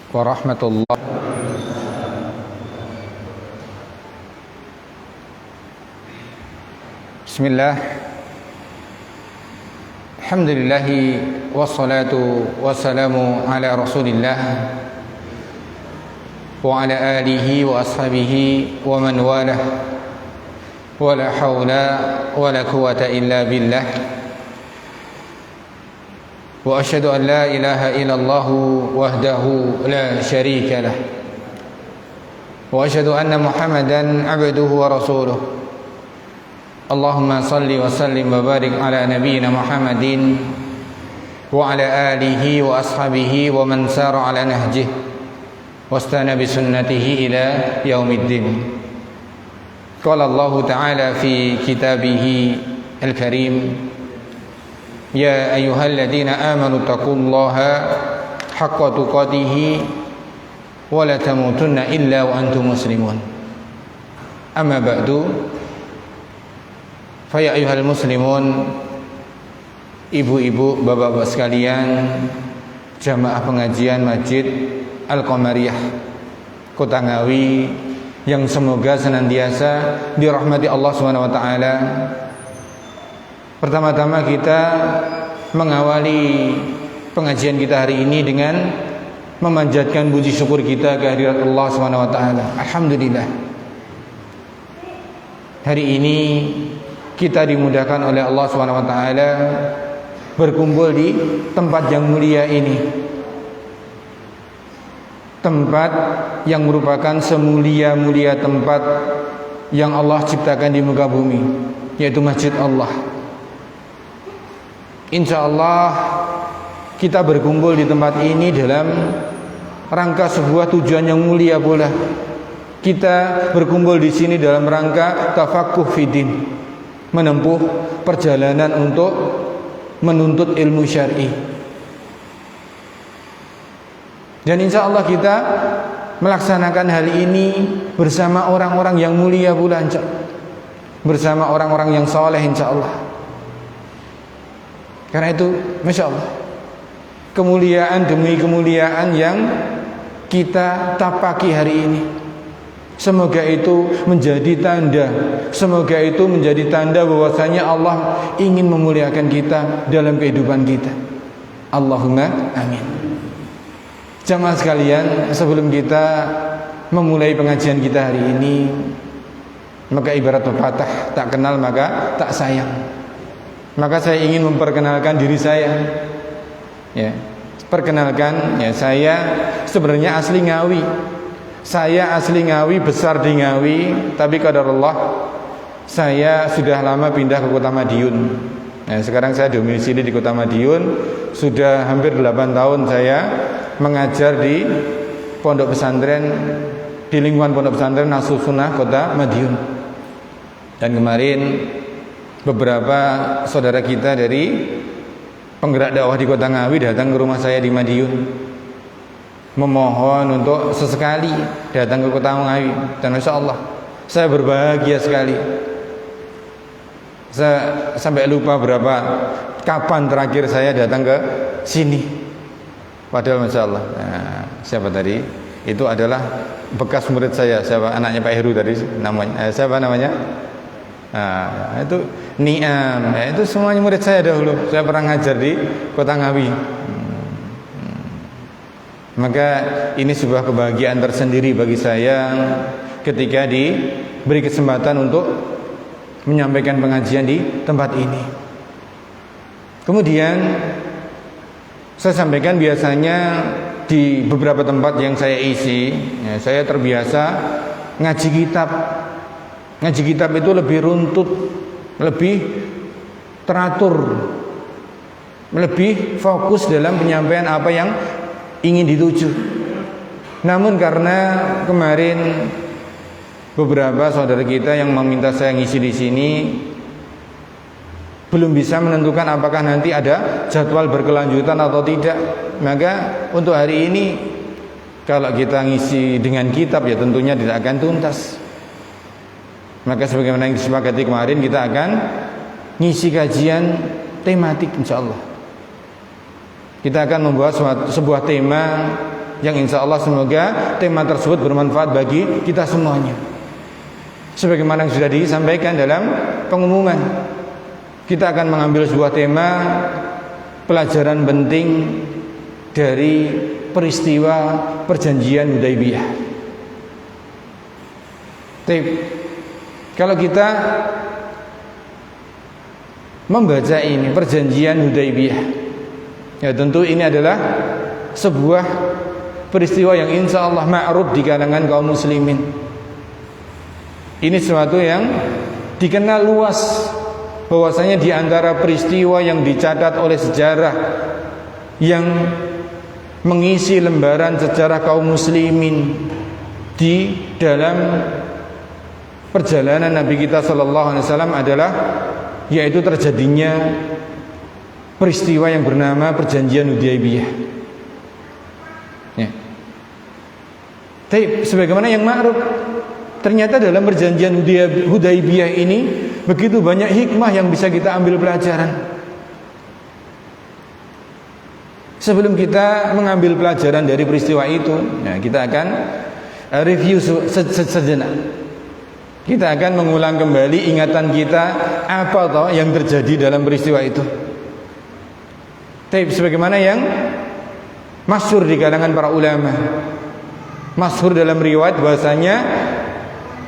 warahmatullah. Bismillah. Alhamdulillahi wassalatu wassalamu ala Rasulillah wa ala alihi wa ashabihi wa man walah. Wa la hawla wa la quwwata illa billah. Wa asyhadu an la ilaha illallah wahdahu la syarika lah. Wa asyhadu anna Muhammadan abduhu wa rasuluh. Allahumma salli wa sallim wa barik ala nabiyyina Muhammadin wa ala alihi wa ashabihi wa man sara ala nahjihi wastana bi sunnatihi ila yaumiddin. Qala Allah Ta'ala fi kitabih al-karim, ya ayyuhalladzina amanu taqullaha haqqa tuqatih wa la tamutunna illa wa antum muslimun. Amma ba'du, fa ya ayyuhal muslimun, ibu-ibu, bapak-bapak sekalian, jamaah pengajian Masjid Al-Qamariyah Kota Ngawi yang semoga senantiasa dirahmati Allah Subhanahu wa taala. Pertama-tama kita mengawali pengajian kita hari ini dengan memanjatkan puji syukur kita kehadirat Allah Subhanahu wa taala. Alhamdulillah. Hari ini kita dimudahkan oleh Allah Subhanahu wa taala berkumpul di tempat yang mulia ini. Tempat yang merupakan semulia-mulia tempat yang Allah ciptakan di muka bumi, yaitu Masjid Allah. Insya Allah kita berkumpul di tempat ini dalam rangka sebuah tujuan yang mulia pula. Kita berkumpul di sini dalam rangka tafaqquh fiddin, menempuh perjalanan untuk menuntut ilmu syar'i. Dan insya Allah kita melaksanakan hal ini bersama orang-orang yang mulia pula, bersama orang-orang yang soleh insya Allah. Karena itu masya Allah, kemuliaan demi kemuliaan yang kita tapaki hari ini, semoga itu menjadi tanda, semoga itu menjadi tanda bahwasanya Allah ingin memuliakan kita dalam kehidupan kita. Allahumma amin. Jamaah sekalian, sebelum kita memulai pengajian kita hari ini, maka ibarat pepatah, tak kenal maka tak sayang. Maka saya ingin memperkenalkan diri saya. Ya, perkenalkan, ya, saya sebenarnya asli Ngawi. Saya asli Ngawi, besar di Ngawi, tapi qadarullah saya sudah lama pindah ke Kota Madiun. Nah, sekarang saya domisili di Kota Madiun. Sudah hampir 8 tahun saya mengajar di pondok pesantren, di lingkungan pondok pesantren Nashul Sunnah Kota Madiun. Dan kemarin beberapa saudara kita dari penggerak dakwah di Kota Ngawi datang ke rumah saya di Madiun, memohon untuk sesekali datang ke Kota Ngawi. Dan Masya Allah, saya berbahagia sekali. Saya sampai lupa kapan terakhir saya datang ke sini. Padahal Masya Allah, nah, siapa tadi? Itu adalah bekas murid saya. Siapa? Anaknya Pak Heru tadi namanya. Siapa namanya? Nah, itu Niam. Ya, itu semuanya murid saya dahulu. Saya pernah ngajar di Kota Ngawi. Maka ini sebuah kebahagiaan tersendiri bagi saya ketika diberi kesempatan untuk menyampaikan pengajian di tempat ini. Kemudian saya sampaikan, biasanya di beberapa tempat yang saya isi, ya, saya terbiasa ngaji kitab. Ngaji kitab itu lebih runtut, lebih teratur, lebih fokus dalam penyampaian apa yang ingin dituju. Namun karena kemarin beberapa saudara kita yang meminta saya ngisi di sini belum bisa menentukan apakah nanti ada jadwal berkelanjutan atau tidak, maka untuk hari ini kalau kita ngisi dengan kitab ya tentunya tidak akan tuntas. Maka sebagaimana yang disepakati kemarin, kita akan ngisi kajian tematik insyaallah. Kita akan membuat sebuah tema yang insya Allah semoga tema tersebut bermanfaat bagi kita semuanya. Sebagaimana yang sudah disampaikan dalam pengumuman, kita akan mengambil sebuah tema pelajaran penting dari peristiwa perjanjian Hudaybiyah. Kalau kita membaca ini perjanjian Hudaybiyah, ya tentu ini adalah sebuah peristiwa yang insya Allah ma'ruf di kalangan kaum muslimin. Ini sesuatu yang dikenal luas, bahwasanya di antara peristiwa yang dicatat oleh sejarah yang mengisi lembaran sejarah kaum muslimin di dalam perjalanan Nabi kita sallallahu alaihi wasallam adalah yaitu terjadinya peristiwa yang bernama perjanjian Hudaybiyah. Ya. Tapi sebagaimana yang ma'ruf, ternyata dalam perjanjian Hudaybiyah ini begitu banyak hikmah yang bisa kita ambil pelajaran. Sebelum kita mengambil pelajaran dari peristiwa itu, nah kita akan review sejenak. Kita akan mengulang kembali ingatan kita apa toh yang terjadi dalam peristiwa itu. Tapi sebagaimana yang masyhur di kalangan para ulama, masyhur dalam riwayat bahasanya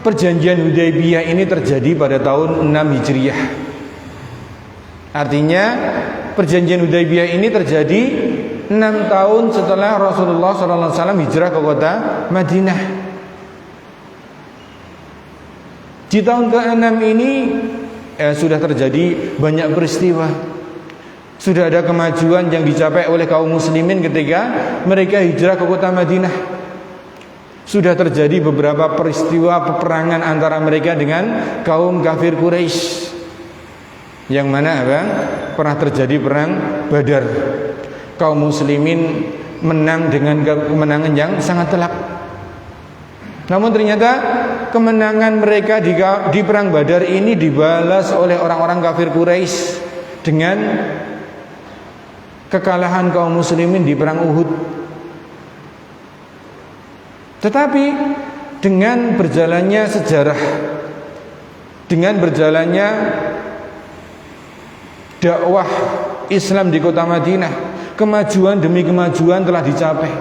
perjanjian Hudaybiyah ini terjadi pada tahun 6 Hijriah. Artinya perjanjian Hudaybiyah ini terjadi 6 tahun setelah Rasulullah SAW hijrah ke kota Madinah. Di tahun ke-6 ini sudah terjadi banyak peristiwa. Sudah ada kemajuan yang dicapai oleh kaum muslimin ketika mereka hijrah ke kota Madinah. Sudah terjadi beberapa peristiwa peperangan antara mereka dengan kaum kafir Quraisy. Yang mana pernah terjadi perang Badar. Kaum muslimin menang dengan kemenangan yang sangat telak. Namun ternyata kemenangan mereka di perang Badar ini dibalas oleh orang-orang kafir Quraisy dengan kekalahan kaum muslimin di perang Uhud. Tetapi dengan berjalannya sejarah, dengan berjalannya dakwah Islam di kota Madinah, kemajuan demi kemajuan telah dicapai,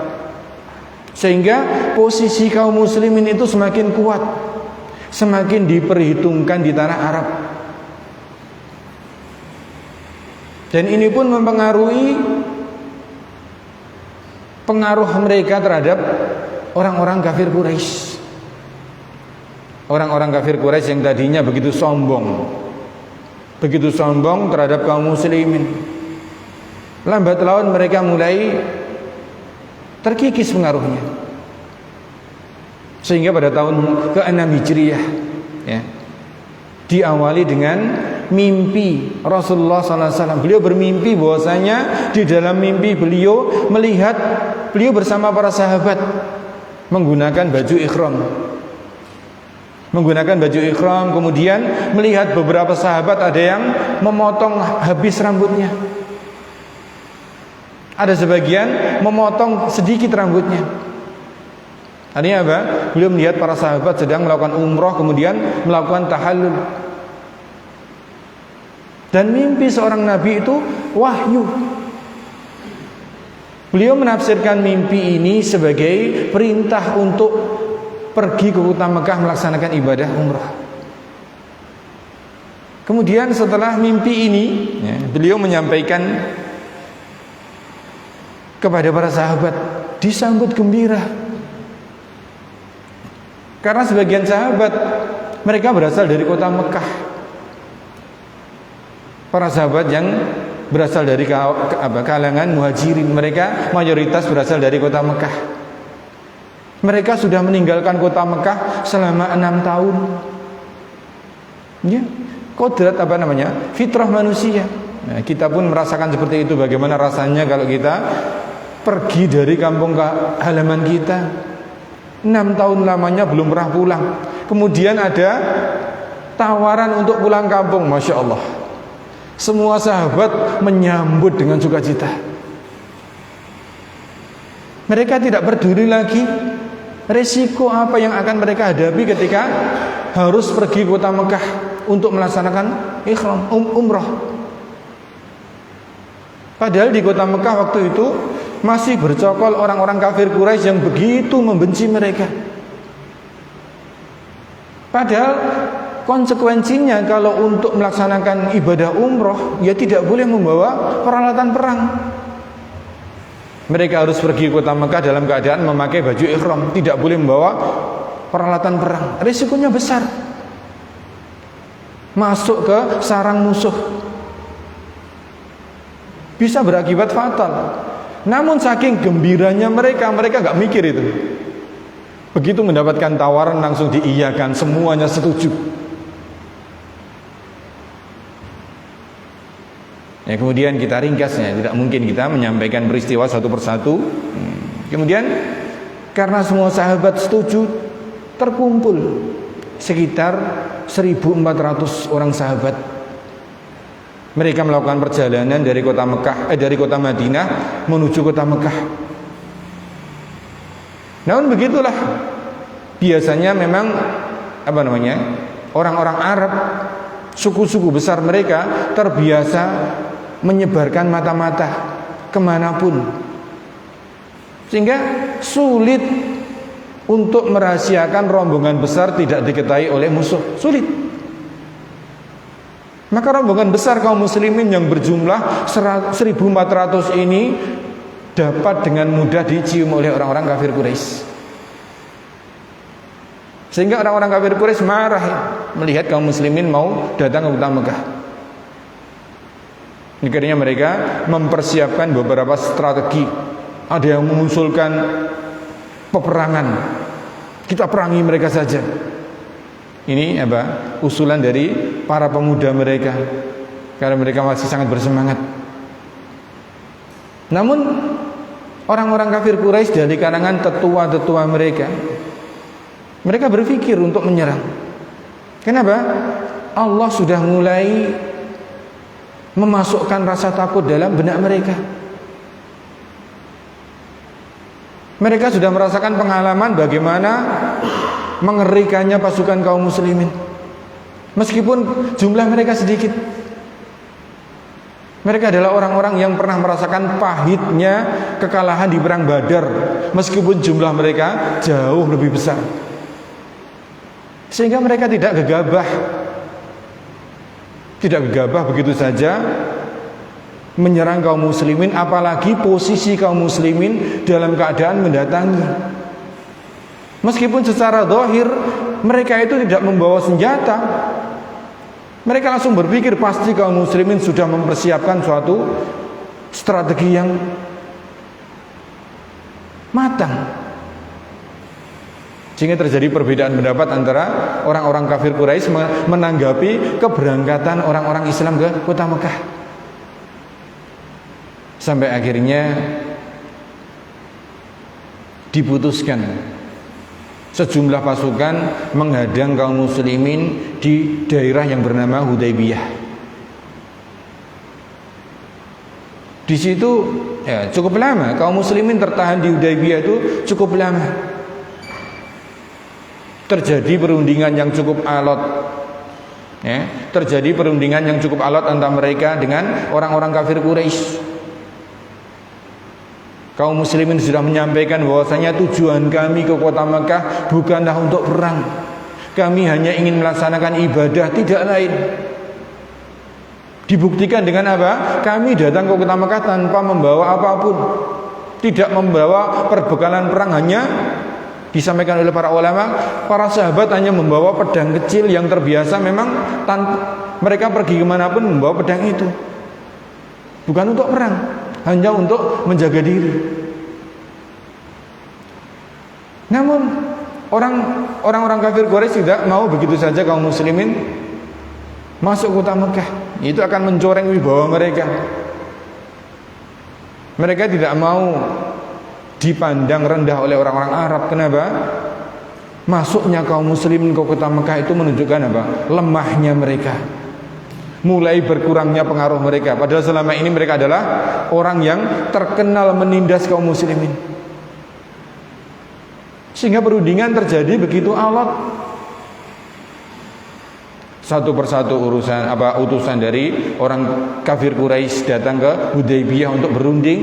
sehingga posisi kaum muslimin itu semakin kuat, semakin diperhitungkan di tanah Arab. Dan ini pun mempengaruhi pengaruh mereka terhadap orang-orang kafir Quraisy. Orang-orang kafir Quraisy yang tadinya begitu sombong terhadap kaum muslimin, lambat laun mereka mulai terkikis pengaruhnya. Sehingga pada tahun ke-6 Hijriah ya, diawali dengan mimpi Rasulullah SAW. Beliau bermimpi bahwasanya di dalam mimpi beliau melihat beliau bersama para sahabat menggunakan baju ikhram, kemudian melihat beberapa sahabat ada yang memotong habis rambutnya, ada sebagian memotong sedikit rambutnya. Artinya apa? Beliau melihat para sahabat sedang melakukan umroh, kemudian melakukan tahallul. Dan mimpi seorang nabi itu wahyu. Beliau menafsirkan mimpi ini sebagai perintah untuk pergi ke kota Mekah melaksanakan ibadah umrah. Kemudian setelah mimpi ini ya, beliau menyampaikan kepada para sahabat, disambut gembira. Karena sebagian sahabat mereka berasal dari kota Mekah. Para sahabat yang berasal dari kalangan muhajirin, mereka mayoritas berasal dari kota Mekah. Mereka sudah meninggalkan kota Mekah selama 6 tahun. Ya, kodrat fitrah manusia. Nah, kita pun merasakan seperti itu. Bagaimana rasanya kalau kita pergi dari kampung ke halaman kita, 6 tahun lamanya belum pernah pulang. Kemudian ada tawaran untuk pulang kampung, Masya Allah. Semua sahabat menyambut dengan sukacita. Mereka tidak peduli lagi resiko apa yang akan mereka hadapi ketika harus pergi ke kota Mekah untuk melaksanakan ihram umrah. Padahal di kota Mekah waktu itu masih bercokol orang-orang kafir Quraisy yang begitu membenci mereka. Padahal konsekuensinya kalau untuk melaksanakan ibadah umroh, ya tidak boleh membawa peralatan perang. Mereka harus pergi ke kota Mekah dalam keadaan memakai baju ihram, tidak boleh membawa peralatan perang. Risikonya besar, masuk ke sarang musuh, bisa berakibat fatal. Namun saking gembiranya mereka gak mikir itu. Begitu mendapatkan tawaran langsung diiyakan, semuanya setuju. Ya, kemudian kita ringkasnya, tidak mungkin kita menyampaikan peristiwa satu persatu. Kemudian karena semua sahabat setuju, terkumpul sekitar 1.400 orang sahabat. Mereka melakukan perjalanan dari kota Madinah menuju kota Mekah. Namun begitulah biasanya memang orang-orang Arab, suku-suku besar mereka terbiasa menyebarkan mata-mata kemanapun, sehingga sulit untuk merahasiakan rombongan besar tidak diketahui oleh musuh, sulit. Maka rombongan besar kaum muslimin yang berjumlah 1.400 ini dapat dengan mudah dicium oleh orang-orang kafir Quraisy. Sehingga orang-orang kafir Quraisy marah melihat kaum muslimin mau datang ke kota Mekah. Akhirnya mereka mempersiapkan beberapa strategi. Ada yang mengusulkan peperangan, kita perangi mereka saja. Ini usulan dari para pemuda mereka, karena mereka masih sangat bersemangat. Namun orang-orang kafir Quraisy dari kalangan tetua-tetua mereka berpikir untuk menyerang. Kenapa? Allah sudah mulai memasukkan rasa takut dalam benak mereka. Mereka sudah merasakan pengalaman bagaimana mengerikannya pasukan kaum muslimin. Meskipun jumlah mereka sedikit, mereka adalah orang-orang yang pernah merasakan pahitnya kekalahan di perang Badar, meskipun jumlah mereka jauh lebih besar. Sehingga mereka tidak gegabah begitu saja menyerang kaum muslimin, apalagi posisi kaum muslimin dalam keadaan mendatangi. Meskipun secara zahir mereka itu tidak membawa senjata, mereka langsung berpikir pasti kaum muslimin sudah mempersiapkan suatu strategi yang matang. Sehingga terjadi perbedaan pendapat antara orang-orang kafir Quraisy menanggapi keberangkatan orang-orang Islam ke kota Mekah. Sampai akhirnya diputuskan sejumlah pasukan menghadang kaum muslimin di daerah yang bernama Hudaybiyah. Di situ cukup lama kaum muslimin tertahan di Hudaybiyah itu cukup lama. Terjadi perundingan yang cukup alot. Terjadi perundingan yang cukup alot antara mereka dengan orang-orang kafir Quraisy. Kaum muslimin sudah menyampaikan bahwasanya tujuan kami ke kota Mekah bukanlah untuk perang. Kami hanya ingin melaksanakan ibadah, tidak lain. Dibuktikan dengan apa? Kami datang ke kota Mekah tanpa membawa apapun, tidak membawa perbekalan perang. Hanya disampaikan oleh para ulama, para sahabat hanya membawa pedang kecil yang terbiasa memang mereka pergi kemanapun membawa pedang itu. Bukan untuk perang, hanya untuk menjaga diri. Namun orang-orang kafir Quraisy tidak mau begitu saja kaum muslimin masuk kota Mekah. Itu akan mencoreng wibawa mereka. Mereka tidak mau dipandang rendah oleh orang-orang Arab. Kenapa? Masuknya kaum muslimin ke kota Mekah itu menunjukkan apa? Lemahnya mereka, mulai berkurangnya pengaruh mereka. Padahal selama ini mereka adalah orang yang terkenal menindas kaum muslimin. Sehingga perundingan terjadi begitu alot. Satu persatu utusan dari orang kafir Quraisy datang ke Hudaybiyah untuk berunding.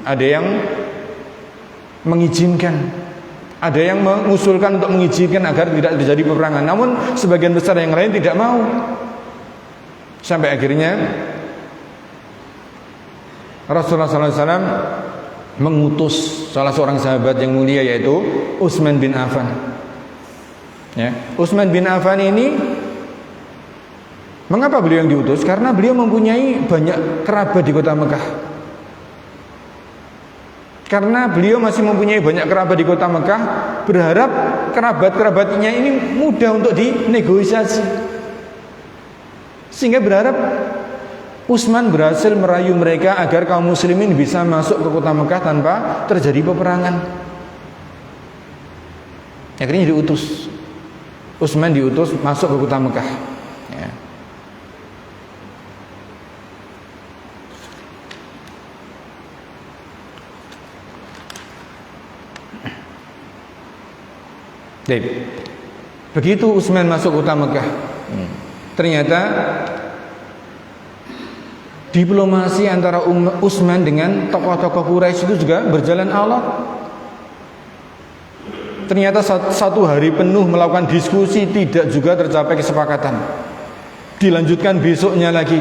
Ada yang mengizinkan, ada yang mengusulkan untuk mengizinkan agar tidak terjadi peperangan. Namun sebagian besar yang lain tidak mau. Sampai akhirnya Rasulullah SAW mengutus salah seorang sahabat yang mulia, yaitu Utsman bin Affan. Ya, Utsman bin Affan ini, mengapa beliau yang diutus? Karena beliau mempunyai banyak kerabat di kota Mekah. Karena beliau masih mempunyai banyak kerabat di kota Mekah, berharap kerabat-kerabatnya ini mudah untuk dinegosiasi. Sehingga berharap Utsman berhasil merayu mereka agar kaum muslimin bisa masuk ke kota Mekah tanpa terjadi peperangan. Akhirnya diutus. Utsman diutus masuk ke kota Mekah. Ya. Begitu Utsman masuk kota Mekah, ternyata diplomasi antara Utsman dengan tokoh-tokoh Quraisy itu juga berjalan alot. Ternyata satu hari penuh melakukan diskusi, tidak juga tercapai kesepakatan. Dilanjutkan besoknya lagi.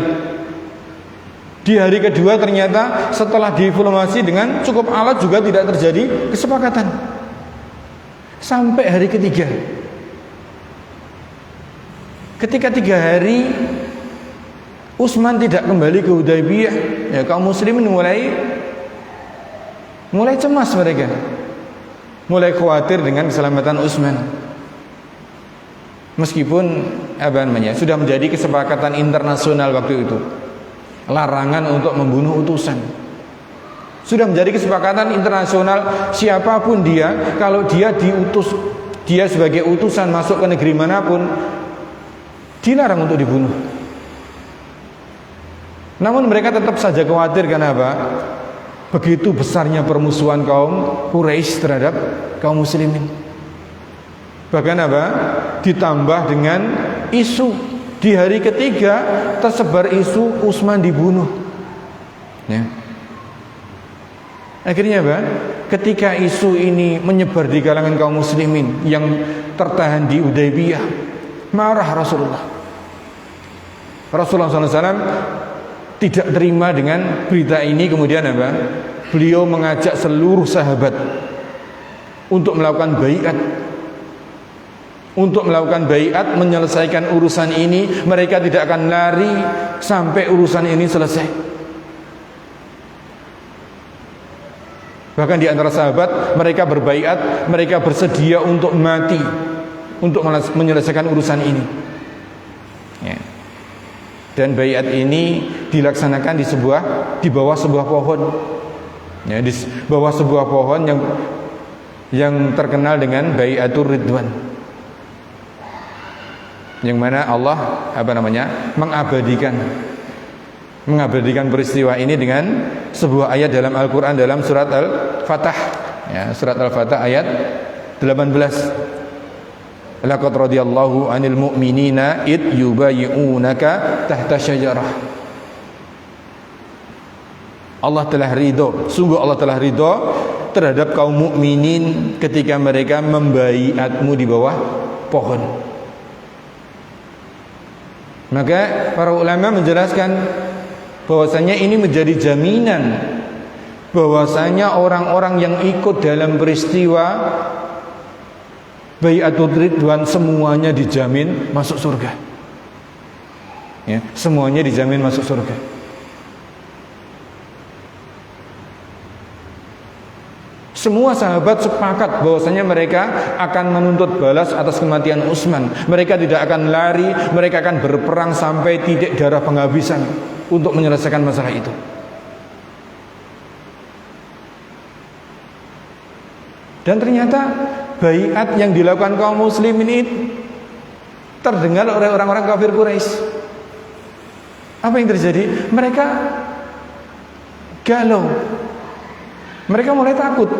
Di hari kedua ternyata setelah diplomasi dengan cukup alot juga tidak terjadi kesepakatan. Sampai hari ketiga, ketika 3 hari Utsman tidak kembali ke Hudaybiyah, ya kaum muslimin mulai cemas mereka, mulai khawatir dengan keselamatan Utsman. Meskipun sudah menjadi kesepakatan internasional waktu itu, larangan untuk membunuh utusan. Sudah menjadi kesepakatan internasional, siapapun dia, kalau dia diutus, dia sebagai utusan masuk ke negeri manapun, dilarang untuk dibunuh. Namun mereka tetap saja khawatir. Kenapa? Begitu besarnya permusuhan kaum Quraisy terhadap kaum muslimin. Bahkan ditambah dengan isu di hari ketiga tersebar isu Utsman dibunuh. Ya. Akhirnya ketika isu ini menyebar di kalangan kaum muslimin yang tertahan di Hudaybiyah, marah Rasulullah. Rasulullah SAW tidak terima dengan berita ini. Kemudian beliau mengajak seluruh sahabat untuk melakukan baiat, menyelesaikan urusan ini. Mereka tidak akan lari sampai urusan ini selesai. Bahkan di antara sahabat mereka berbaiat, mereka bersedia untuk mati untuk menyelesaikan urusan ini. Ya. Dan baiat ini dilaksanakan di bawah sebuah pohon. Ya, di bawah sebuah pohon yang terkenal dengan Baiatur Ridwan. Yang mana Allah mengabadikan peristiwa ini dengan sebuah ayat dalam Al-Quran, dalam surat Al-Fatah, ya, surat Al-Fatah ayat 18. Laqad radiyallahu 'anil mu'minina id yubayyi'unaka tahta syajarah. Sungguh Allah telah ridho terhadap kaum mukminin ketika mereka membaiatmu di bawah pohon. Maka para ulama menjelaskan bahwasanya ini menjadi jaminan bahwasanya orang-orang yang ikut dalam peristiwa Baiatul Ridwan semuanya dijamin masuk surga. Ya, semuanya dijamin masuk surga. Semua sahabat sepakat bahwasanya mereka akan menuntut balas atas kematian Utsman. Mereka tidak akan lari, mereka akan berperang sampai titik darah penghabisan untuk menyelesaikan masalah itu. Dan ternyata baiat yang dilakukan kaum muslimin ini terdengar oleh orang-orang kafir Quraisy. Apa yang terjadi? Mereka galau. Mereka mulai takut.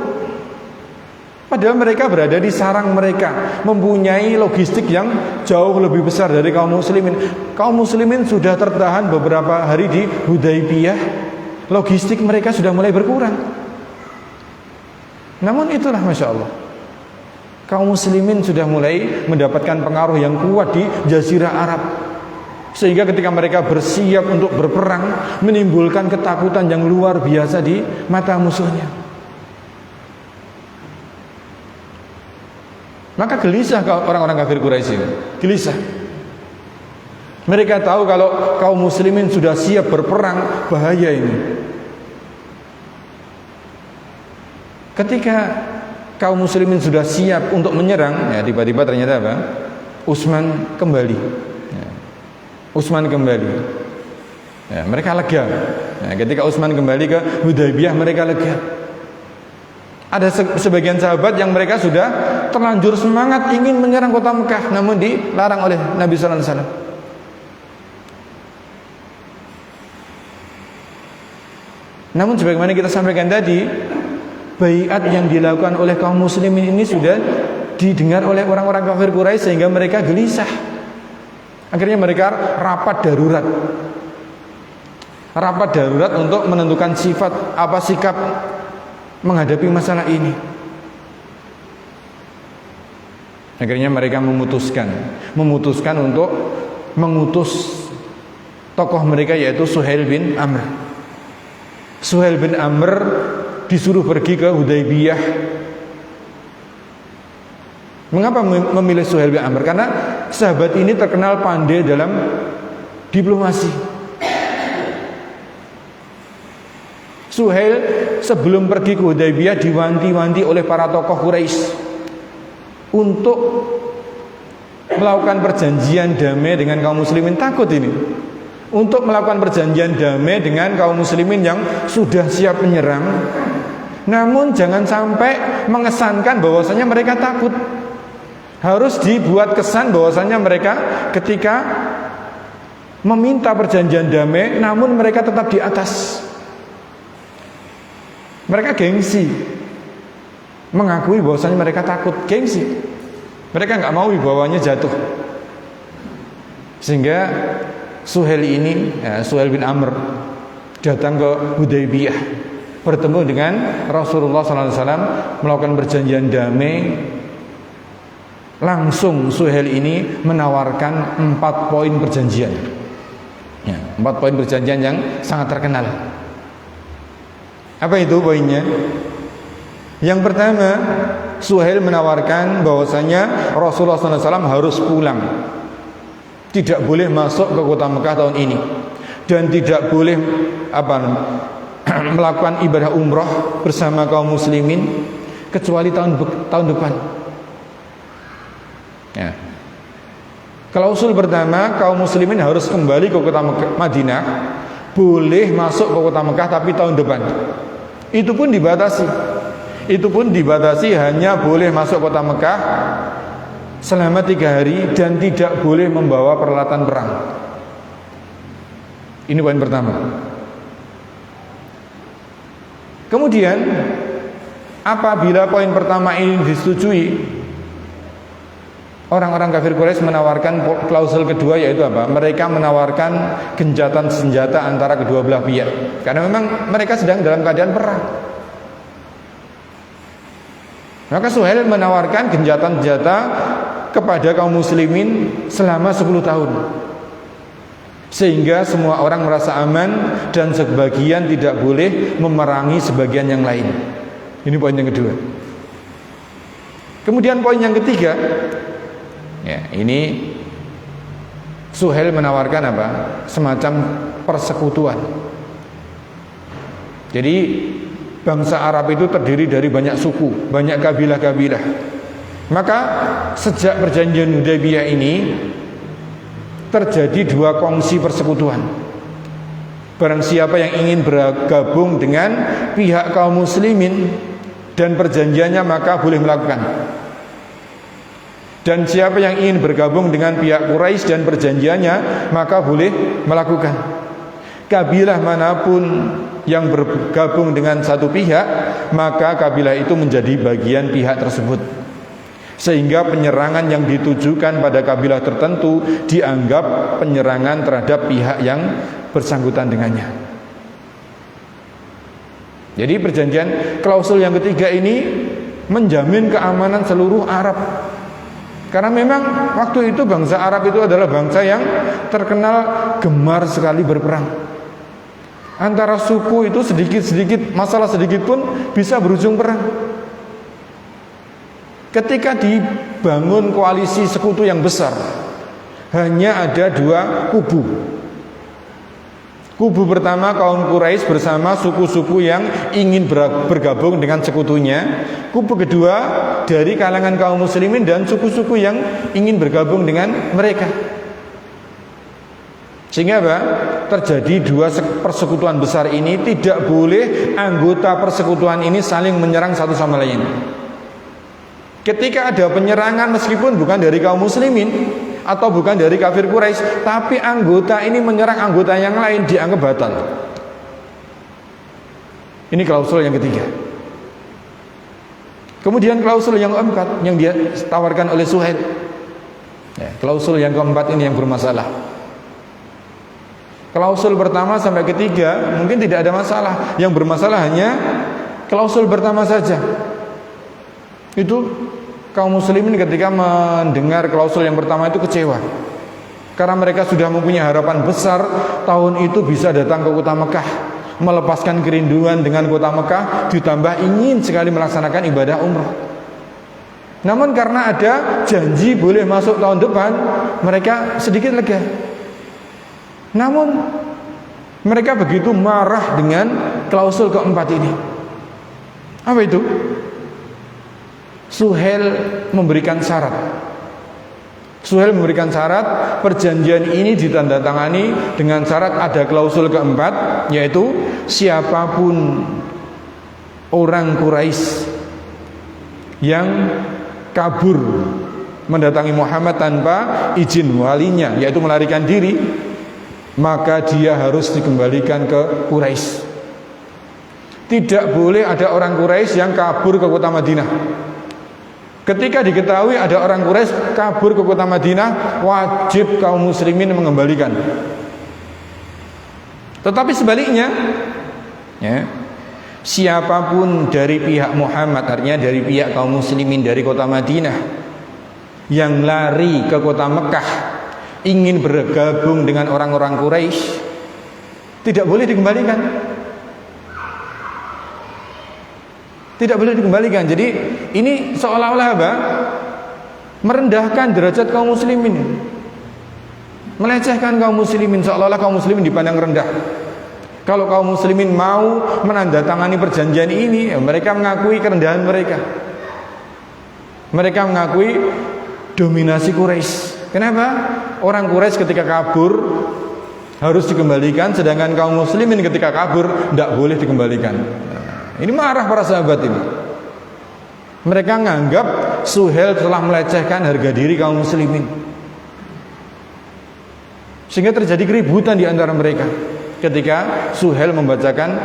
Padahal mereka berada di sarang mereka, mempunyai logistik yang jauh lebih besar dari kaum muslimin. Kaum muslimin sudah tertahan beberapa hari di Hudaybiyah, logistik mereka sudah mulai berkurang. Namun itulah Masya Allah, kaum muslimin sudah mulai mendapatkan pengaruh yang kuat di Jazirah Arab, sehingga ketika mereka bersiap untuk berperang, menimbulkan ketakutan yang luar biasa di mata musuhnya. Maka gelisah orang-orang kafir Quraisy ini, gelisah. Mereka tahu kalau kaum muslimin sudah siap berperang, bahaya ini. Ketika kaum muslimin sudah siap untuk menyerang, ya tiba-tiba ternyata apa? Utsman kembali. Ya. Utsman kembali. Ya, mereka lega. Ya, ketika Utsman kembali ke Hudaybiyah, mereka lega. Ada sebagian sahabat yang mereka sudah terlanjur semangat ingin menyerang kota Mekah, namun dilarang oleh Nabi sallallahu alaihi wasallam. Namun sebagaimana kita sampaikan tadi, baiat yang dilakukan oleh kaum muslimin ini sudah didengar oleh orang-orang kafir Quraisy sehingga mereka gelisah. Akhirnya mereka rapat darurat. Rapat darurat untuk menentukan sikap menghadapi masalah ini. Akhirnya mereka memutuskan untuk mengutus tokoh mereka, yaitu Suhail bin Amr. Suhail bin Amr disuruh pergi ke Hudaybiyah. Mengapa memilih Suhail bin Amr? Karena sahabat ini terkenal pandai dalam diplomasi. Suhail sebelum pergi ke Hudaybiyah diwanti-wanti oleh para tokoh Quraisy untuk melakukan perjanjian damai dengan kaum muslimin. Takut ini untuk melakukan perjanjian damai dengan kaum muslimin yang sudah siap menyerang, namun jangan sampai mengesankan bahwasanya mereka takut. Harus dibuat kesan bahwasanya mereka ketika meminta perjanjian damai, namun mereka tetap di atas. Mereka gengsi, mengakui bahwasanya mereka takut, gengsi. Mereka nggak mau wibawanya jatuh. Sehingga Suhail ini, Suhail bin Amr, datang ke Hudaybiyah, bertemu dengan Rasulullah SAW, melakukan perjanjian damai. Langsung Suhail ini menawarkan 4 poin perjanjian. 4 poin perjanjian yang sangat terkenal. Apa itu poinnya? Yang pertama, Suhail menawarkan bahwasanya Rasulullah SAW harus pulang, tidak boleh masuk ke kota Mekah tahun ini, dan tidak boleh melakukan ibadah umroh bersama kaum muslimin kecuali tahun depan. Ya. Klausul pertama, kaum muslimin harus kembali ke kota Madinah, boleh masuk ke kota Mekah tapi tahun depan. Itu pun dibatasi hanya boleh masuk kota Mekah selama 3 hari dan tidak boleh membawa peralatan perang. Ini poin pertama. Kemudian apabila poin pertama ini disetujui, orang-orang kafir Quraisy menawarkan klausul kedua, yaitu apa? Mereka menawarkan gencatan senjata antara kedua belah pihak, karena memang mereka sedang dalam keadaan perang. Maka Suhail menawarkan gencatan senjata kepada kaum muslimin selama 10 tahun, sehingga semua orang merasa aman dan sebagian tidak boleh memerangi sebagian yang lain. Ini poin yang kedua. Kemudian poin yang ketiga, ya, ini Suhail menawarkan apa? Semacam persekutuan. Jadi bangsa Arab itu terdiri dari banyak suku, banyak kabilah-kabilah. Maka sejak perjanjian Hudaybiyah ini terjadi 2 kongsi persekutuan. Barang siapa yang ingin bergabung dengan pihak kaum muslimin dan perjanjiannya, maka boleh melakukan. Dan siapa yang ingin bergabung dengan pihak Quraisy dan perjanjiannya, maka boleh melakukan. kabilah manapun yang bergabung dengan satu pihak, maka kabilah itu menjadi bagian pihak tersebut, sehingga penyerangan yang ditujukan pada kabilah tertentu dianggap penyerangan terhadap pihak yang bersangkutan dengannya. Jadi perjanjian klausul yang ketiga ini menjamin keamanan seluruh Arab. Karena memang waktu itu bangsa Arab itu adalah bangsa yang terkenal gemar sekali berperang. Antara suku itu sedikit-sedikit, masalah sedikit pun bisa berujung perang. Ketika dibangun koalisi sekutu yang besar, hanya ada dua kubu. Kubu pertama kaum Quraisy bersama suku-suku yang ingin bergabung dengan sekutunya. Kubu kedua dari kalangan kaum muslimin dan suku-suku yang ingin bergabung dengan mereka. Sehingga apa? Terjadi dua persekutuan besar ini. Tidak boleh anggota persekutuan ini saling menyerang satu sama lain. Ketika ada penyerangan meskipun bukan dari kaum muslimin atau bukan dari kafir Quraisy, tapi anggota ini menyerang anggota yang lain, dianggap batal. Ini klausul yang ketiga. Kemudian klausul yang keempat yang dia tawarkan oleh Suhail. Klausul yang keempat ini yang bermasalah. Klausul pertama sampai ketiga mungkin tidak ada masalah. Yang bermasalah hanya klausul pertama saja. Itu kaum muslimin ketika mendengar klausul yang pertama itu kecewa. Karena mereka sudah mempunyai harapan besar tahun itu bisa datang ke kota Mekah, melepaskan kerinduan dengan kota Mekah, ditambah ingin sekali melaksanakan ibadah umrah. Namun karena ada janji boleh masuk tahun depan, mereka sedikit lega. Namun mereka begitu marah dengan klausul keempat ini. Apa itu? Suhail memberikan syarat. Suhail memberikan syarat, perjanjian ini ditandatangani dengan syarat ada klausul keempat, yaitu siapapun orang Quraisy yang kabur mendatangi Muhammad tanpa izin walinya, yaitu melarikan diri, maka dia harus dikembalikan ke Quraisy. Tidak boleh ada orang Quraisy yang kabur ke kota Madinah. Ketika diketahui ada orang Quraisy kabur ke kota Madinah, wajib kaum muslimin mengembalikan. Tetapi sebaliknya, ya, siapapun dari pihak Muhammad, artinya dari pihak kaum muslimin dari kota Madinah yang lari ke kota Mekah ingin bergabung dengan orang-orang Quraisy, tidak boleh dikembalikan. Tidak boleh dikembalikan. Jadi ini seolah-olah apa? Merendahkan derajat kaum muslimin, melecehkan kaum muslimin, seolah-olah kaum muslimin dipandang rendah. Kalau kaum muslimin mau menandatangani perjanjian ini, ya mereka mengakui kerendahan mereka. Mereka mengakui dominasi Quraisy. Kenapa? Orang Quraisy ketika kabur harus dikembalikan, sedangkan kaum muslimin ketika kabur tidak boleh dikembalikan. Ini marah para sahabat ini. Mereka menganggap Suhail telah melecehkan harga diri kaum muslimin, sehingga terjadi keributan di antara mereka ketika Suhail membacakan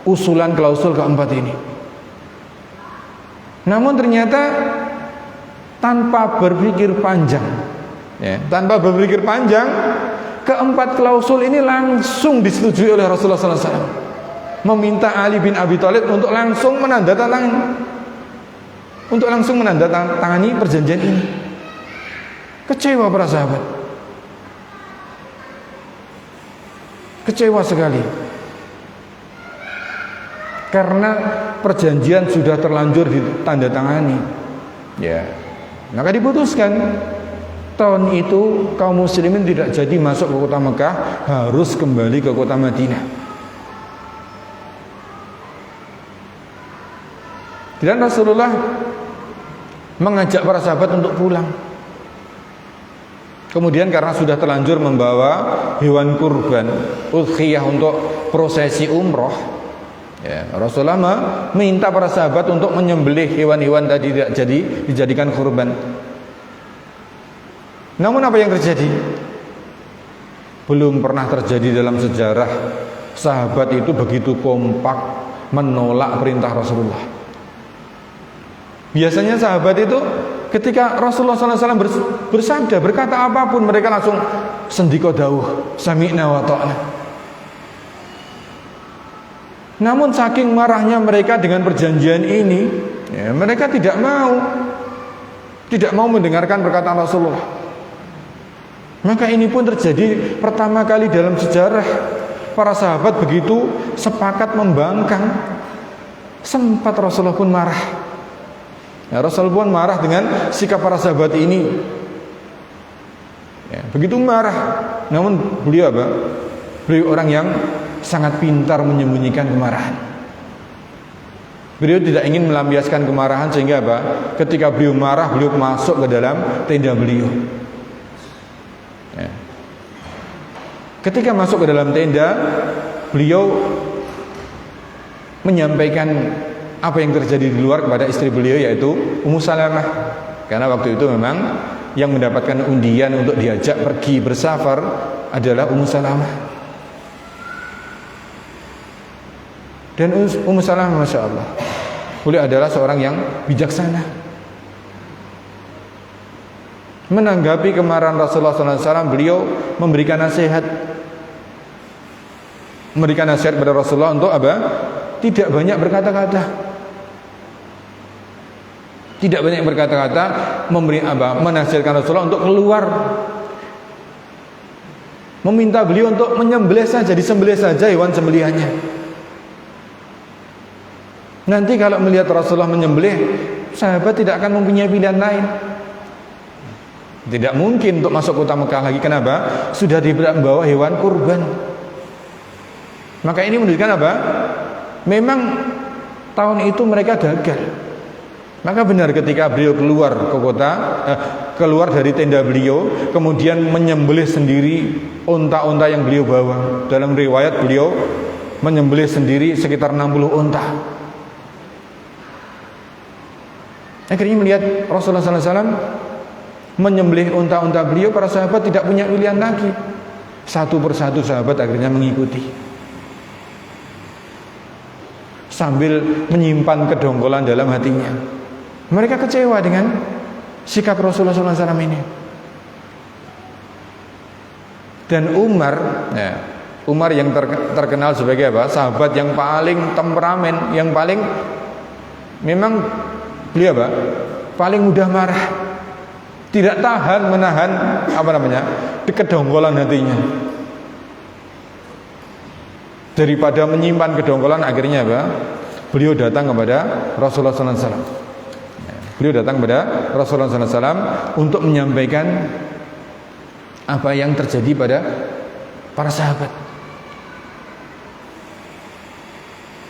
usulan klausul keempat ini. Namun ternyata tanpa berpikir panjang, keempat klausul ini langsung disetujui oleh Rasulullah SAW. Meminta Ali bin Abi Thalib untuk langsung menandatangani perjanjian ini. Kecewa para sahabat, kecewa sekali, karena perjanjian sudah terlanjur ditandatangani. Ya, maka diputuskan tahun itu kaum muslimin tidak jadi masuk ke kota Mekah, harus kembali ke kota Madinah. Dan Rasulullah mengajak para sahabat untuk pulang. Kemudian karena sudah terlanjur membawa hewan kurban, udhiyah untuk prosesi umroh, ya, Rasulullah meminta para sahabat untuk menyembelih hewan-hewan tadi tidak jadi dijadikan kurban. Namun apa yang terjadi? Belum pernah terjadi dalam sejarah sahabat itu begitu kompak menolak perintah Rasulullah. Biasanya sahabat itu ketika Rasulullah SAW bersabda, berkata apapun, mereka langsung sendiko dawuh, sami'na wa ta'na. Namun saking marahnya mereka dengan perjanjian ini, ya, mereka tidak mau mendengarkan perkataan Rasulullah. Maka ini pun terjadi pertama kali dalam sejarah. Para sahabat begitu sepakat membangkang. Sempat Rasulullah pun marah. Ya, Rasulullah pun marah dengan sikap para sahabat ini. Ya, begitu marah. Namun beliau apa? Beliau orang yang sangat pintar menyembunyikan kemarahan. Beliau tidak ingin melampiaskan kemarahan, sehingga apa? Ketika beliau marah, beliau masuk ke dalam tenda beliau. Ya. Ketika masuk ke dalam tenda, beliau menyampaikan apa yang terjadi di luar kepada istri beliau, yaitu Ummu Salamah. Karena waktu itu memang yang mendapatkan undian untuk diajak pergi bersafar adalah Ummu Salamah. Dan Ummu Salamah, Masya Allah, beliau adalah seorang yang bijaksana. Menanggapi kemarahan Rasulullah SAW, beliau memberikan nasihat. Memberikan nasihat kepada Rasulullah untuk apa? Tidak banyak berkata-kata. Tidak banyak berkata-kata, menasihatkan Rasulullah untuk keluar. Meminta beliau untuk menyembelih saja, disembelih saja hewan sembelihannya. Nanti kalau melihat Rasulullah menyembelih, sahabat tidak akan mempunyai pilihan lain. Tidak mungkin untuk masuk kota Mekah lagi. Kenapa? Sudah dibawa hewan kurban. Maka ini menunjukkan apa? Memang tahun itu mereka gagal. Maka benar ketika beliau keluar ke kota, keluar dari tenda beliau, kemudian menyembelih sendiri unta-unta yang beliau bawa. Dalam riwayat beliau menyembelih sendiri sekitar 60 unta. Akhirnya melihat Rasulullah SAW menyembelih unta-unta beliau, para sahabat tidak punya pilihan lagi. Satu persatu sahabat akhirnya mengikuti, sambil menyimpan kedongkolan dalam hatinya. Mereka kecewa dengan sikap Rasulullah SAW ini. Dan Umar, ya, Umar yang terkenal sebagai apa? Sahabat yang paling temperamen, yang paling memang beliau apa? Paling mudah marah, tidak tahan menahan kedongkolan hatinya. Daripada menyimpan kedongkolan, akhirnya apa? Beliau datang kepada Rasulullah SAW. Beliau datang kepada Rasulullah SAW untuk menyampaikan apa yang terjadi pada para sahabat.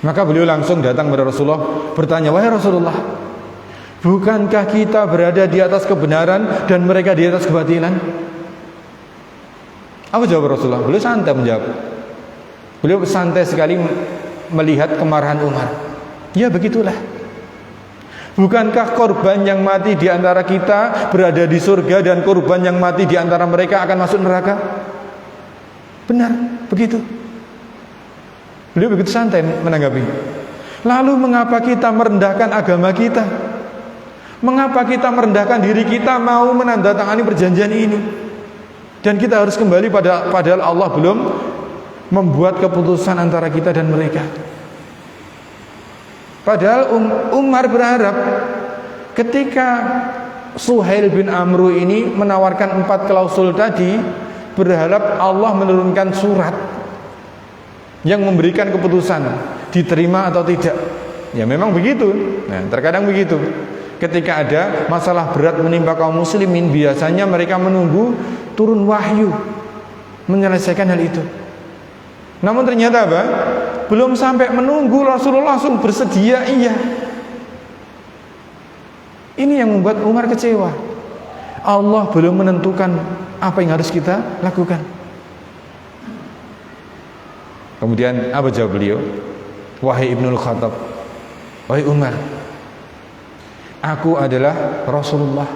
Maka beliau langsung datang kepada Rasulullah, bertanya, wahai Rasulullah, bukankah kita berada di atas kebenaran dan mereka di atas kebatilan? Apa jawab Rasulullah? Beliau santai menjawab. Beliau santai sekali melihat kemarahan Umar. Ya begitulah. Bukankah korban yang mati di antara kita berada di surga dan korban yang mati di antara mereka akan masuk neraka? Benar, begitu. Beliau begitu santai menanggapi. Lalu mengapa kita merendahkan agama kita? Mengapa kita merendahkan diri kita mau menandatangani perjanjian ini? Dan kita harus kembali padahal Allah belum membuat keputusan antara kita dan mereka. Padahal Umar berharap ketika Suhail bin Amru ini menawarkan 4 klausul tadi, berharap Allah menurunkan surat yang memberikan keputusan diterima atau tidak. Ya memang begitu. Nah, terkadang begitu. Ketika ada masalah berat menimpa kaum muslimin, biasanya mereka menunggu turun wahyu menyelesaikan hal itu. Namun ternyata apa? Belum sampai menunggu, Rasulullah langsung bersedia, iya. Ini yang membuat Umar kecewa. Allah belum menentukan apa yang harus kita lakukan. Kemudian apa jawab beliau? Wahai Ibnul Khattab, wahai Umar, aku adalah Rasulullah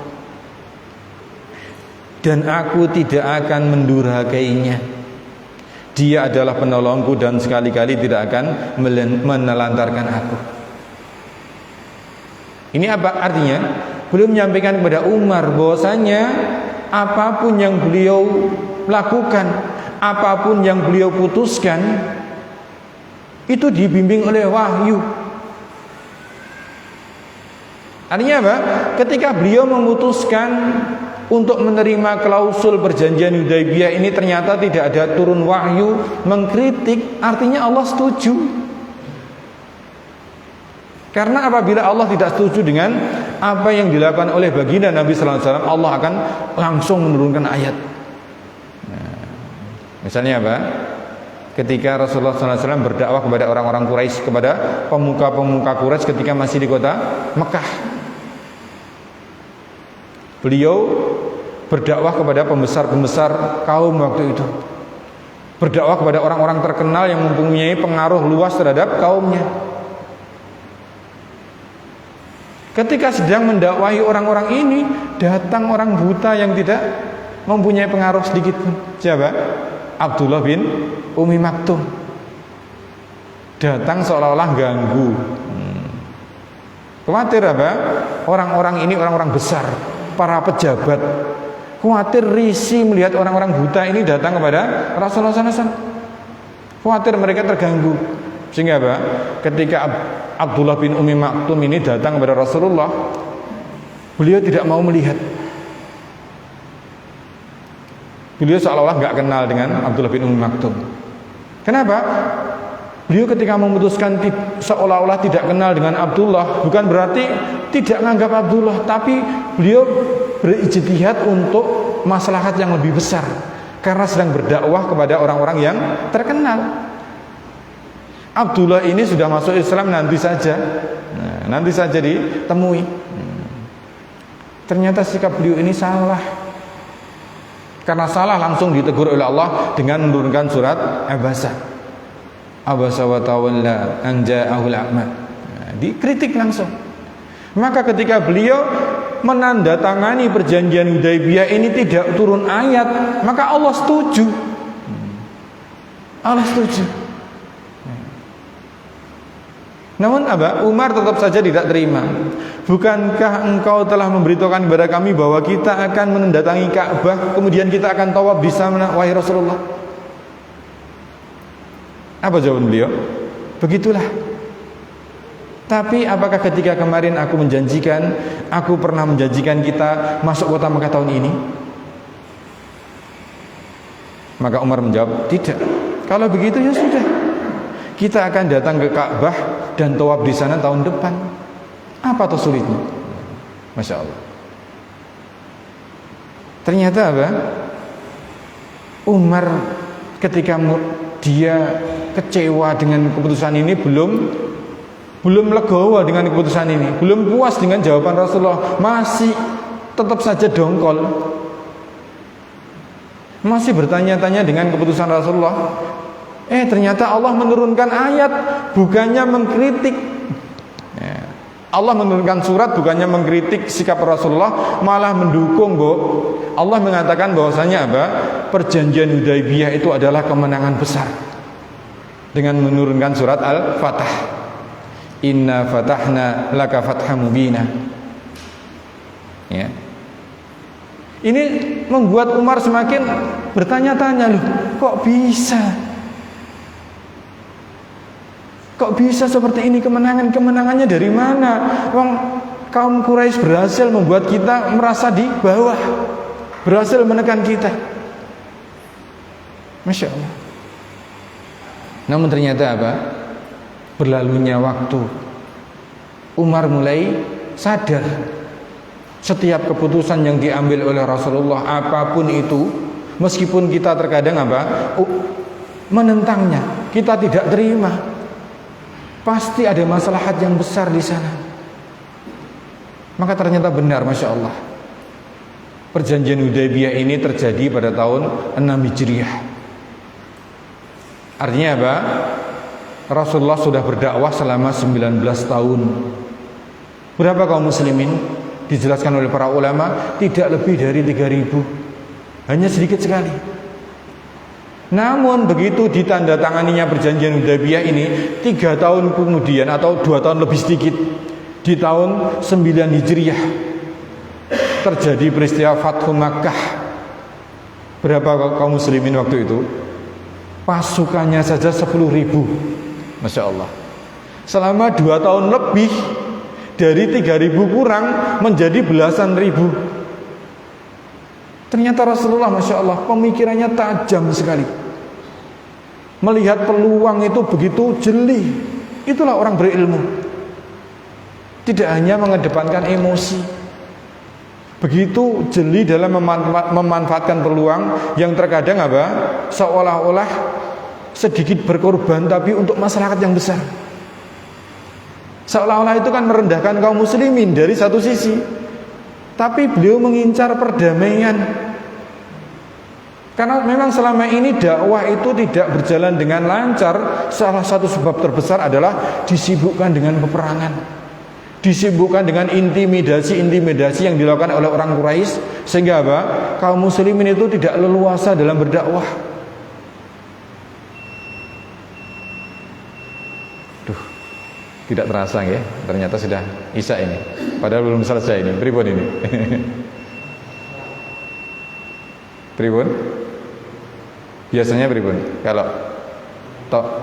dan aku tidak akan mendurhakainya. Dia adalah penolongku dan sekali-kali tidak akan menelantarkan aku. Ini apa artinya? Beliau menyampaikan kepada Umar bahwasanya apapun yang beliau lakukan, apapun yang beliau putuskan, itu dibimbing oleh wahyu. Artinya apa? Ketika beliau memutuskan untuk menerima klausul perjanjian Hudaibiyah ini, ternyata tidak ada turun wahyu mengkritik, artinya Allah setuju. Karena apabila Allah tidak setuju dengan apa yang dilakukan oleh baginda Nabi sallallahu alaihi wasallam, Allah akan langsung menurunkan ayat. Nah, misalnya apa? Ketika Rasulullah sallallahu alaihi wasallam berdakwah kepada orang-orang Quraisy, kepada pemuka-pemuka Quraisy ketika masih di kota Mekah, beliau berdakwah kepada pembesar-pembesar kaum waktu itu, berdakwah kepada orang-orang terkenal yang mempunyai pengaruh luas terhadap kaumnya. Ketika sedang mendakwahi orang-orang ini, datang orang buta yang tidak mempunyai pengaruh sedikit pun. Siapa? Abdullah bin Umi Maktum. Datang seolah-olah ganggu. Khawatir apa? Orang-orang ini orang-orang besar, para pejabat, khawatir risih melihat orang-orang buta ini datang kepada Rasulullah SAW. Khawatir mereka terganggu. Sehingga apa? Ketika Abdullah bin Umi Maktum ini datang kepada Rasulullah, beliau tidak mau melihat. Beliau seolah-olah nggak kenal dengan Abdullah bin Umi Maktum. Kenapa? Beliau ketika memutuskan seolah-olah tidak kenal dengan Abdullah, bukan berarti tidak menganggap Abdullah, tapi beliau berijtihad untuk maslahat yang lebih besar, karena sedang berdakwah kepada orang-orang yang terkenal. Abdullah ini sudah masuk Islam nanti saja, nanti saja ditemui. Ternyata sikap beliau ini salah. Karena salah langsung ditegur oleh Allah dengan menurunkan surat Abasa. Abasa wa tawalla an ja'ahul a'ma. Dikritik langsung. Maka ketika beliau menandatangani perjanjian Hudaibiyah ini tidak turun ayat, maka Allah setuju. Allah setuju. Namun Umar tetap saja tidak terima. Bukankah engkau telah memberitahukan kepada kami bahwa kita akan mendatangi Ka'bah, kemudian kita akan tawaf di sana, wahai Rasulullah? Apa jawaban beliau? Begitulah. Tapi apakah ketika kemarin aku pernah menjanjikan kita masuk kota Mekah tahun ini? Maka Umar menjawab, tidak. Kalau begitu ya sudah, kita akan datang ke Ka'bah dan tawaf di sana tahun depan. Apa tuh sulitnya? Masya Allah. Ternyata Umar ketika dia kecewa dengan keputusan ini, belum legowo dengan keputusan ini, belum puas dengan jawaban Rasulullah, masih tetap saja dongkol, masih bertanya-tanya dengan keputusan Rasulullah. Ternyata Allah menurunkan ayat, bukannya mengkritik. Allah menurunkan surat bukannya mengkritik sikap Rasulullah, malah mendukung. Allah mengatakan bahwasanya perjanjian Hudaibiyah itu adalah kemenangan besar dengan menurunkan surat Al-Fatah. Inna fatahna laka fatham mubina. Ya. Ini membuat Umar semakin bertanya-tanya, loh, kok bisa? Kok bisa seperti ini? Kemenangannya dari mana? Wong kaum Quraisy berhasil membuat kita merasa di bawah, berhasil menekan kita. Masya Allah. Namun ternyata berlalunya waktu, Umar mulai sadar setiap keputusan yang diambil oleh Rasulullah, apapun itu, meskipun kita terkadang menentangnya, kita tidak terima, pasti ada maslahat yang besar di sana. Maka ternyata benar, Masya Allah, perjanjian Hudaibiyah ini terjadi pada tahun 6 Hijriah. Artinya Rasulullah sudah berdakwah selama 19 tahun. Berapa kaum muslimin? Dijelaskan oleh para ulama, tidak lebih dari 3.000. Hanya sedikit sekali. Namun begitu ditandatanganinya perjanjian Hudaybiyah ini 3 tahun kemudian atau 2 tahun lebih sedikit, di tahun 9 Hijriah terjadi peristiwa Fathu Makkah. Berapa kaum muslimin waktu itu? Pasukannya saja 10.000. Masya Allah. Selama 2 tahun lebih, dari 3.000 kurang menjadi belasan ribu. Ternyata Rasulullah Masya Allah pemikirannya tajam sekali. Melihat peluang itu begitu jeli. Itulah orang berilmu. Tidak hanya mengedepankan emosi. Begitu jeli dalam memanfaatkan peluang yang terkadang apa? Seolah-olah sedikit berkorban tapi untuk masyarakat yang besar. Seolah-olah itu kan merendahkan kaum muslimin dari satu sisi. Tapi beliau mengincar perdamaian. Karena memang selama ini dakwah itu tidak berjalan dengan lancar. Salah satu sebab terbesar adalah disibukkan dengan peperangan, disibukkan dengan intimidasi yang dilakukan oleh orang Quraisy, sehingga apa? Kaum muslimin itu tidak leluasa dalam berdakwah. Tidak terasa ya, ternyata sudah Isya ini. Padahal belum selesai ini. Pripun ini? Pripun? Biasanya pripun? Kalau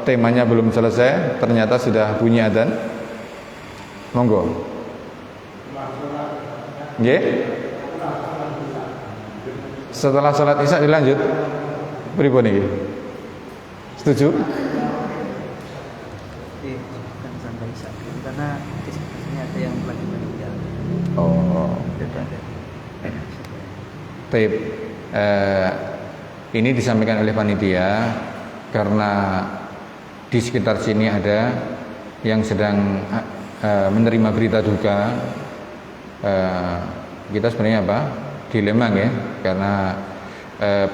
temanya belum selesai, ternyata sudah bunyi adzan. Monggo. Nggih. Setelah salat Isya dilanjut. Pripun iki? Setuju? Karena diskusinya ada yang lagi meninggal. Oh, Taib. Ini disampaikan oleh panitia karena di sekitar sini ada yang sedang menerima berita duka. Kita sebenarnya apa? Dilema ya, karena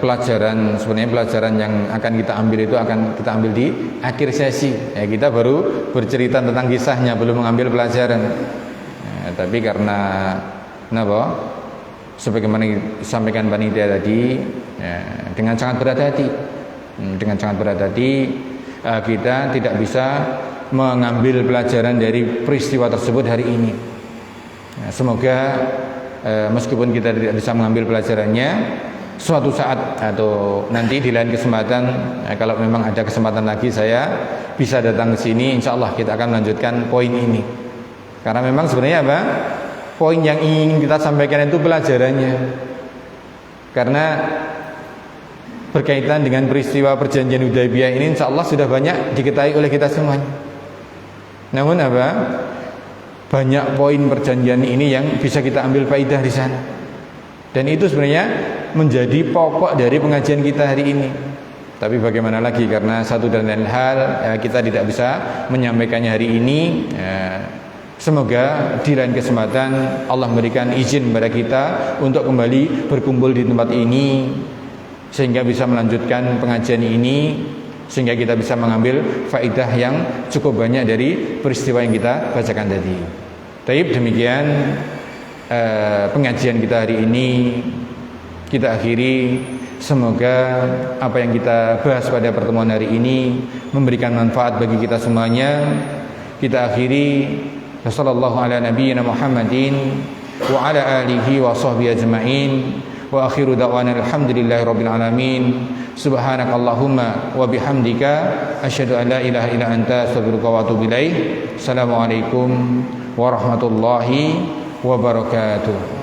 pelajaran yang akan kita ambil itu akan kita ambil di akhir sesi. Ya, kita baru bercerita tentang kisahnya, belum mengambil pelajaran. Tapi karena sebagaimana disampaikan panitia tadi, dengan sangat berat hati, kita tidak bisa mengambil pelajaran dari peristiwa tersebut hari ini. Semoga meskipun kita tidak bisa mengambil pelajarannya, suatu saat atau nanti di lain kesempatan, kalau memang ada kesempatan lagi saya bisa datang ke sini, insya Allah kita akan melanjutkan poin ini. Karena memang sebenarnya apa? Poin yang ingin kita sampaikan itu pelajarannya. Karena berkaitan dengan peristiwa perjanjian Hudaybiyah ini, insya Allah sudah banyak diketahui oleh kita semuanya. Namun apa? Banyak poin perjanjian ini yang bisa kita ambil faidah di sana. Dan itu sebenarnya menjadi pokok dari pengajian kita hari ini. Tapi bagaimana lagi, karena satu dan lain hal kita tidak bisa menyampaikannya hari ini. Semoga di lain kesempatan Allah memberikan izin kepada kita untuk kembali berkumpul di tempat ini, sehingga bisa melanjutkan pengajian ini, sehingga kita bisa mengambil faedah yang cukup banyak dari peristiwa yang kita bacakan tadi. Taib, demikian pengajian kita hari ini kita akhiri. Semoga apa yang kita bahas pada pertemuan hari ini memberikan manfaat bagi kita semuanya. Kita akhiri. Wassallallahu ala nabiyyina Muhammadin wa ala alihi wa sahbihi ajma'in. Wa akhiru da'wana alhamdulillahi rabbil alamin. Subhanakallahumma wa bihamdika asyhadu an la ilaha illa anta astaghfiruka wa atubu ilaik. Assalamualaikum warahmatullahi wabarakatuh.